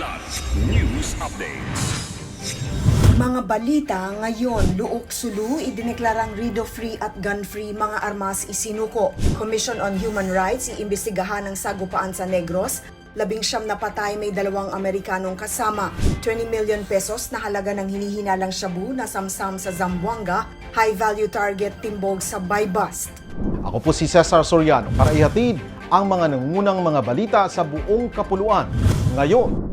Kilat News Updates. Mga balita ngayon, Luok-Sulu idineklarang rido-free at gun-free mga armas isinuko. Commission on Human Rights iimbestigahan ng sagupaan sa Negros. 19 na patay, may 2 Amerikanong kasama. 20 million pesos na halaga ng hinihinalang shabu na samsam sa Zamboanga. High-value target timbog sa buy-bust. Ako po si Cesar Soriano para ihatid ang mga nangungunang mga balita sa buong kapuluan. Ngayon,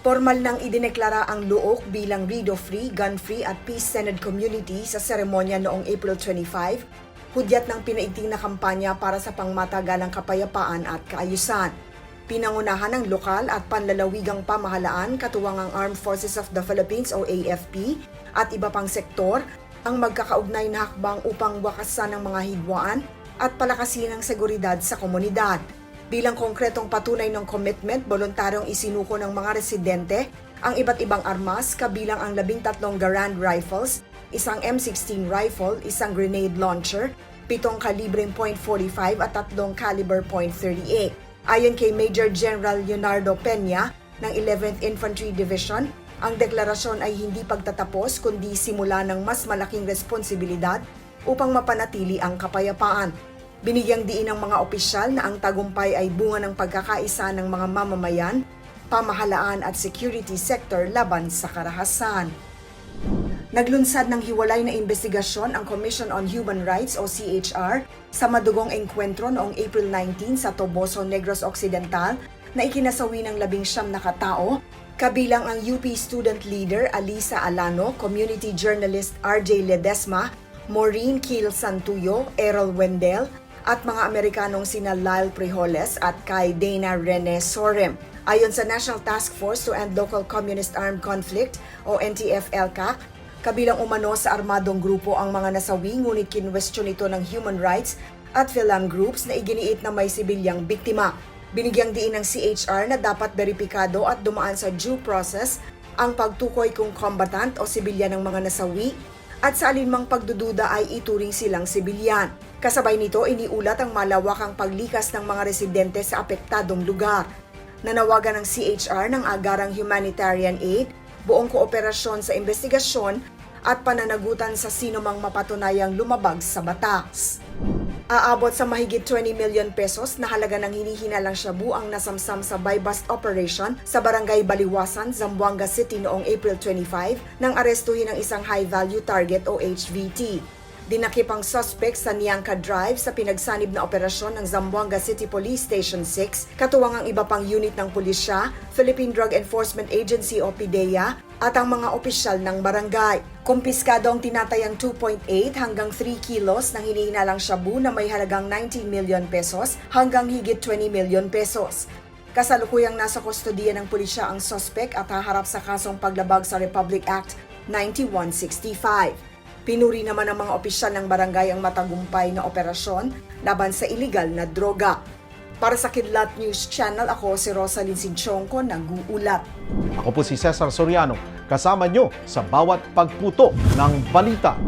Formal nang idineklara ang Luok bilang rido-free, gun-free at peace-centered community sa seremonya noong April 25, hudyat ng pinaiting na kampanya para sa pangmatagalang kapayapaan at kaayusan. Pinangunahan ng lokal at panlalawigang pamahalaan katuwang ang Armed Forces of the Philippines o AFP at iba pang sektor ang magkakaugnay na hakbang upang wakasan ng mga hidwaan at palakasin ang seguridad sa komunidad. Bilang konkretong patunay ng commitment, voluntaryong isinuko ng mga residente ang iba't ibang armas kabilang ang 13 Garand rifles, isang M16 rifle, isang grenade launcher, 7 kalibreng .45 at 3 caliber .38. Ayon kay Major General Leonardo Peña ng 11th Infantry Division, ang deklarasyon ay hindi pagtatapos kundi simula ng mas malaking responsibilidad upang mapanatili ang kapayapaan. Binigyang diin ng mga opisyal na ang tagumpay ay bunga ng pagkakaisa ng mga mamamayan, pamahalaan at security sector laban sa karahasan. Naglunsad ng hiwalay na investigasyon ang Commission on Human Rights o CHR sa madugong engkwentro noong April 19 sa Toboso, Negros Occidental na ikinasawi ng 19 na katao, kabilang ang UP student leader Alisa Alano, community journalist RJ Ledesma, Maureen Kiel Santuyo, Errol Wendell, at mga Amerikanong sina Lyle Frijoles at kay Dana Rene Sorem. Ayon sa National Task Force to End Local Communist Armed Conflict o NTF-ELCAC, kabilang umano sa armadong grupo ang mga nasawi ngunit kinwestiyon ito ng human rights at Philam groups na iginiit na may sibilyang biktima. Binigyang diin ng CHR na dapat beripikado at dumaan sa due process ang pagtukoy kung combatant o sibilyan ng mga nasawi at sa alinmang pagdududa ay ituring silang sibilyan. Kasabay nito, iniulat ang malawakang paglikas ng mga residente sa apektadong lugar. Nanawagan ng CHR ng agarang humanitarian aid, buong kooperasyon sa investigasyon at pananagutan sa sinumang mapatunayang lumabag sa batas. Aabot sa mahigit 20 million pesos na halaga ng hinihinalang shabu ang nasamsam sa buy-bust operation sa Barangay Baliwasan, Zamboanga City noong April 25 nang arestuhin ang isang high-value target o HVT. Dinakip ang suspect sa Niangka Drive sa pinagsanib na operasyon ng Zamboanga City Police Station 6, katuwang ang iba pang unit ng pulisya, Philippine Drug Enforcement Agency o PDEA, at ang mga opisyal ng barangay. Kumpiskado ang tinatayang 2.8 hanggang 3 kilos ng hinihinalang shabu na may halagang 19 million pesos hanggang higit 20 million pesos. Kasalukuyang nasa kustodiya ng pulisya ang suspect at haharap sa kasong paglabag sa Republic Act 9165. Pinuri naman ng mga opisyal ng barangay ang matagumpay na operasyon laban sa iligal na droga. Para sa Kidlat News Channel, ako si Rosalyn Sinchonko, nag-uulat. ako po si Cesar Soriano, kasama nyo sa bawat pagputo ng balita.